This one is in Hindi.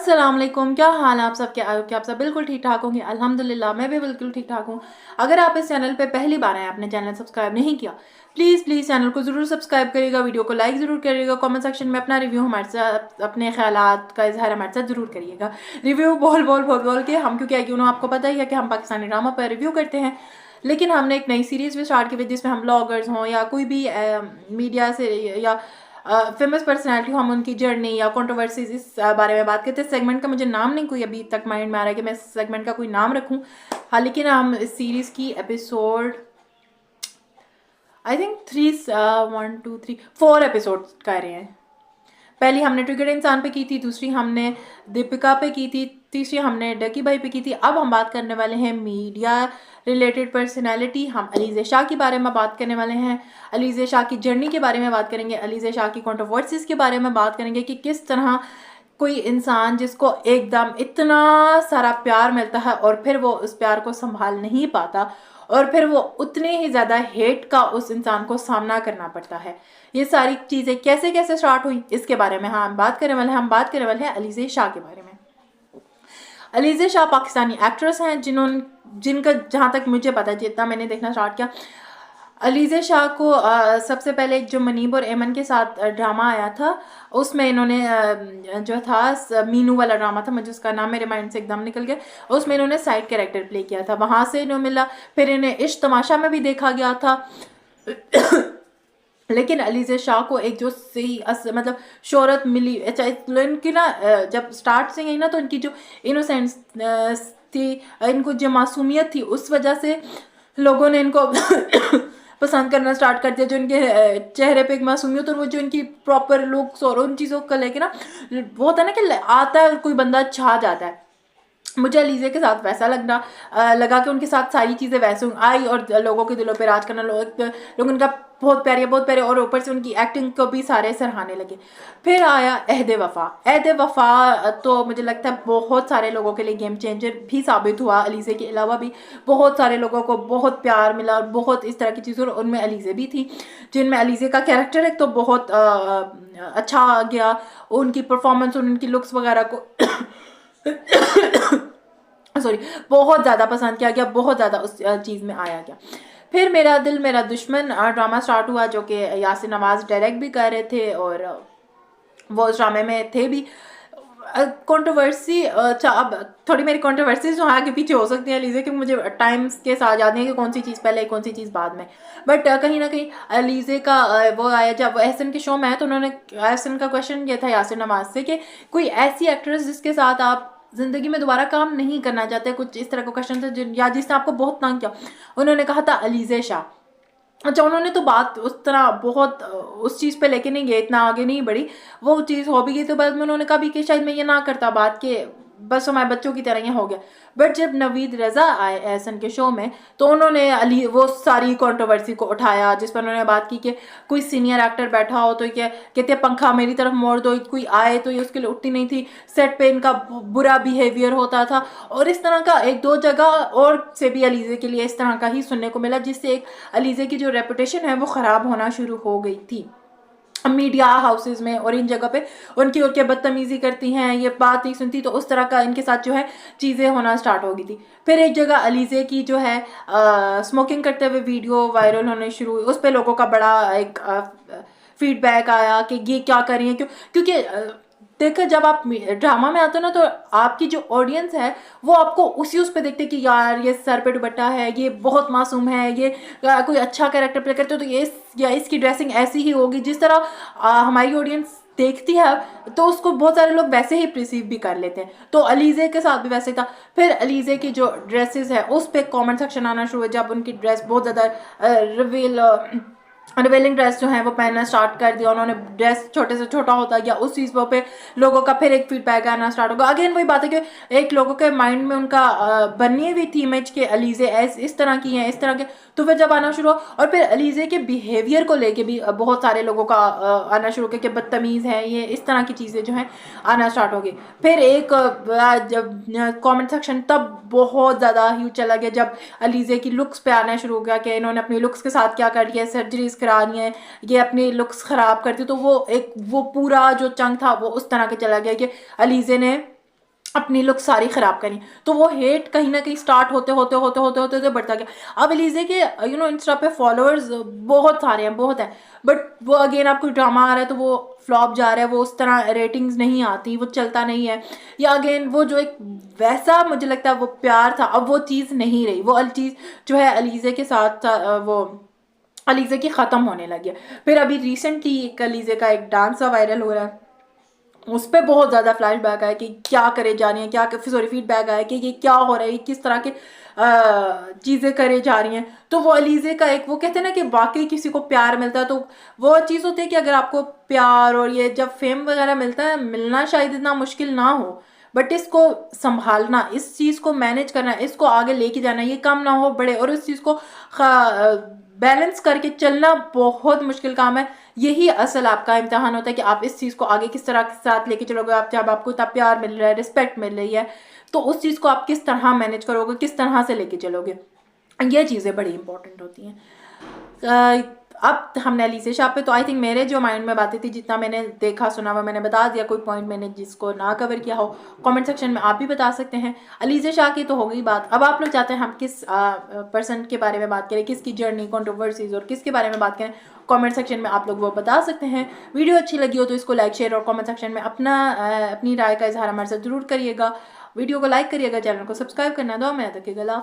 अस्सलाम वालेकुम, क्या हाल है आप सबके? आई होप कि आप सब बिल्कुल ठीक ठाक होंगे। अल्हम्दुलिल्लाह मैं भी बिल्कुल ठीक ठाक हूँ। अगर आप इस चैनल पे पहली बार आए, आपने चैनल सब्सक्राइब नहीं किया, प्लीज़ प्लीज़ चैनल को ज़रूर सब्सक्राइब करिएगा, वीडियो को लाइक ज़रूर करिएगा, कमेंट सेक्शन में अपना रिव्यू हमारे साथ, अपने ख्यालात का इजहार हमारे साथ ज़रूर करिएगा। रिव्यू बोल के हम, क्योंकि क्यों आपको पता ही है कि हम पाकिस्तानी ड्रामा पर रिव्यू करते हैं, लेकिन हमने एक नई सीरीज़ भी स्टार्ट की हुई जिसमें हम ब्लॉगर्स हों या कोई भी मीडिया से या फेमस पर्सनैलिटी, हम उनकी जर्नी या कंट्रोवर्सीज इस बारे में बात करते हैं। सेगमेंट का मुझे नाम नहीं कोई अभी तक माइंड में आ रहा है कि मैं सेगमेंट का कोई नाम रखूं। हाँ, लेकिन हम इस सीरीज़ की एपिसोड आई थिंक 4 एपिसोड कर रहे हैं। पहली हमने ट्रिगर्ड इंसान पे की थी, दूसरी हमने दीपिका पे की थी, तीसरी हमने डकी भाई पे की थी। अब हम बात करने वाले हैं मीडिया रिलेटेड पर्सनालिटी। हम अलीज़े शाह के बारे में बात करने वाले हैं, अलीज़े शाह की जर्नी के बारे में बात करेंगे, अलीज़े शाह की कंट्रोवर्सीज के बारे में बात करेंगे कि किस तरह कोई इंसान जिसको एकदम इतना सारा प्यार मिलता है और फिर वो उस प्यार को संभाल नहीं पाता और फिर वो उतने ही ज़्यादा हेट का उस इंसान को सामना करना पड़ता है। ये सारी चीज़ें कैसे कैसे स्टार्ट हुई, इसके बारे में हम बात करने वाले हैं। हम बात करने वाले हैं अलीज़े शाह के बारे में। अलीज़े शाह पाकिस्तानी एक्ट्रेस हैं जिनका जहाँ तक मुझे पता है, जितना मैंने देखना स्टार्ट किया, अलीज़े शाह को सबसे पहले जो मनीब और एमन के साथ ड्रामा आया था, उसमें इन्होंने जो था मीनू वाला ड्रामा था, मुझे उसका नाम मेरे माइंड से एकदम निकल गया, उसमें इन्होंने साइड कैरेक्टर प्ले किया था, वहाँ से इन्होंने मिला। फिर इन्हें इश्क तमाशा में भी देखा गया था। लेकिन अलीज़े शाह को एक जो सही मतलब शोहरत मिली, अच्छा इनकी ना जब स्टार्ट से यही ना, तो इनकी जो इनोसेंस थी, इनको जो मासूमियत थी, उस वजह से लोगों ने इनको पसंद करना स्टार्ट कर दिया। जो इनके चेहरे पे एक मासूमियत और वो जो इनकी प्रॉपर लुक्स और उन चीज़ों को लेके ना, वो होता है ना कि आता है और कोई बंदा छा जाता है। मुझे अलीज़े के साथ वैसा लगा कि उनके साथ सारी चीज़ें वैसे आई और लोगों के दिलों पे राज करना, लोग उनका बहुत प्यारे और ऊपर से उनकी एक्टिंग को भी सारे सराहने लगे। फिर आया अहद वफ़ा तो मुझे लगता है बहुत सारे लोगों के लिए गेम चेंजर भी साबित हुआ। अलीज़े के अलावा भी बहुत सारे लोगों को बहुत प्यार मिला और बहुत इस तरह की चीज़ें, और उनमें अलीज़े भी थी, जिनमें अलीज़े का कैरेक्टर एक तो बहुत अच्छा आ गया, उनकी परफॉर्मेंस और उनकी लुक्स वगैरह को सॉरी बहुत ज़्यादा पसंद किया गया, बहुत ज़्यादा उस चीज़ में आया गया। फिर मेरा दिल मेरा दुश्मन ड्रामा स्टार्ट हुआ, जो कि यासिर नवाज डायरेक्ट भी कर रहे थे और वो उस ड्रामे में थे भी। कंट्रोवर्सी, अच्छा अब थोड़ी मेरी कंट्रोवर्सीज जो आगे पीछे हो सकती हैं अलीज़े, क्योंकि मुझे टाइम्स के साथ याद नहीं है कि कौन सी चीज़ पहले कौन सी चीज़ बाद में, बट कहीं ना कहीं अलीज़े का वो आया जब एहसन के शो में आया, तो उन्होंने एहसन का क्वेश्चन किया था यासिर नवाज से कि कोई ऐसी एक्ट्रेस जिसके साथ आप ज़िंदगी में दोबारा काम नहीं करना चाहते, कुछ इस तरह का क्वेश्चन था या जिसने आपको बहुत तंग किया। उन्होंने कहा था अलीज़े शाह। अच्छा, उन्होंने तो बात उस तरह बहुत उस चीज़ पे लेके नहीं गए, इतना आगे नहीं बढ़ी, वो चीज़ हो भी गई तो बाद में उन्होंने कहा भी कि शायद मैं ये ना करता बात के, बस हमारे बच्चों की तरह ये हो गया। बट जब नवीद रज़ा आए एहसन के शो में, तो उन्होंने अली वो सारी कंट्रोवर्सी को उठाया, जिस पर उन्होंने बात की कि कोई सीनियर एक्टर बैठा हो तो क्या कहते पंखा मेरी तरफ मोड़ दो, कोई आए तो ये उसके लिए उठती नहीं थी, सेट पे इनका बुरा बिहेवियर होता था, और इस तरह का एक दो जगह और से भी अलीज़े के लिए इस तरह का ही सुनने को मिला, जिससे एक अलीज़े की जो रेपुटेशन है वो ख़राब होना शुरू हो गई थी मीडिया हाउसेस में, और इन जगह पे उनकी और क्या बदतमीजी करती हैं, ये बात नहीं सुनती, तो उस तरह का इनके साथ जो है चीज़ें होना स्टार्ट हो गई थी। फिर एक जगह अलीज़े की जो है स्मोकिंग करते हुए वीडियो वायरल होने शुरू हुई, उस पर लोगों का बड़ा एक फीडबैक आया कि ये क्या कर रही है, क्योंकि देखो जब आप ड्रामा में आते हो ना, तो आपकी जो ऑडियंस है वो आपको उस पे देखते कि यार ये सर पे दुपट्टा है, ये बहुत मासूम है, ये कोई अच्छा कैरेक्टर प्ले करते हो तो ये या इसकी ड्रेसिंग ऐसी ही होगी, जिस तरह हमारी ऑडियंस देखती है, तो उसको बहुत सारे लोग वैसे ही प्रिसीव भी कर लेते हैं। तो अलीज़े के साथ भी वैसे था। फिर अलीज़े की जो ड्रेसेस है उस पर कॉमेंट सेक्शन आना शुरू हुआ, जब उनकी ड्रेस बहुत ज़्यादा रिवेलिंग ड्रेस जो है वो पहनना स्टार्ट कर दिया, उन्होंने ड्रेस छोटे से छोटा होता गया, उस चीज़ पे लोगों का फिर एक फीडबैक आना स्टार्ट होगा। अगेन वही बात है कि एक लोगों के माइंड में उनका बनी हुई थी इमेज के अलीज़े इस तरह की हैं, इस तरह के, तो फिर जब आना शुरू हुआ, और फिर अलीज़े के बिहेवियर को लेके भी बहुत सारे लोगों का आना शुरू हो गया कि बदतमीज़ है ये, इस तरह की चीज़ें जो हैं आना स्टार्ट हो गई। फिर एक जब कॉमेंट सेक्शन तब बहुत ज़्यादा ह्यूज चला गया जब अलीज़े की लुक्स पे आना शुरू हो गया कि इन्होंने अपनी लुक्स के साथ क्या कर दिया, सर्जरीज करा रही हैं, ये अपनी लुक्स ख़राब करती, तो वो पूरा जो चंक था वो उस तरह के चला गया कि अलीज़े ने अपनी लुक सारी ख़राब करी। तो वो हेट कहीं ना कहीं स्टार्ट होते होते होते होते होते होते बढ़ता गया। अब एलिज़े के इंस्टा पे फॉलोअर्स बहुत सारे हैं, बहुत है, बट वो अगेन आपको ड्रामा आ रहा है तो वो फ्लॉप जा रहा है, वो उस तरह रेटिंग्स नहीं आती, वो चलता नहीं है, या अगेन वो जो एक वैसा मुझे लगता है वो प्यार था, अब वो चीज़ नहीं रही, वो चीज़ जो है अलीज़े के साथ वो अलीज़े की ख़त्म होने लगी है। फिर अभी रिसेंटली एक अलीज़े का एक डांस वायरल हो रहा है, उस पर बहुत ज़्यादा फ्लैशबैक आया कि क्या करे जा रही हैं, क्या सॉरी फीडबैक आया कि ये क्या हो रहा है, किस तरह के चीज़ें करे जा रही हैं। तो वो अलीज़े का एक वो कहते हैं ना कि वाकई किसी को प्यार मिलता है, तो वो चीज़ होती है कि अगर आपको प्यार और ये जब फेम वगैरह मिलता है, मिलना शायद इतना मुश्किल ना हो, बट इसको संभालना, इस चीज़ को मैनेज करना, इसको आगे लेके जाना, ये कम ना हो बड़े, और इस चीज़ को बैलेंस करके चलना बहुत मुश्किल काम है। यही असल आपका इम्तिहान होता है कि आप इस चीज़ को आगे किस तरह के साथ लेके चलोगे। आप जब आपको इतना प्यार मिल रहा है, रिस्पेक्ट मिल रही है, तो उस चीज़ को आप किस तरह मैनेज करोगे, किस तरह से लेके चलोगे, ये चीज़ें बड़ी इंपॉर्टेंट होती हैं। अब हमने अलीज़े शाह पे, तो आई थिंक मेरे जो माइंड में बातें थी, जितना मैंने देखा सुना हुआ मैंने बता दिया। कोई पॉइंट मैंने जिसको ना कवर किया हो कमेंट सेक्शन में आप भी बता सकते हैं। अलीज़े शाह की तो हो गई बात। अब आप लोग चाहते हैं हम किस पर्सन के बारे में बात करें, किसकी जर्नी, कंट्रोवर्सीज और किसके बारे में बात करें, कमेंट सेक्शन में आप लोग वो बता सकते हैं। वीडियो अच्छी लगी हो तो इसको लाइक, शेयर और कमेंट सेक्शन में अपनी राय का इज़हार हमारे साथ ज़रूर करिएगा। वीडियो को लाइक करिएगा, चैनल को सब्सक्राइब करना, दुआ में याद रखिएगा।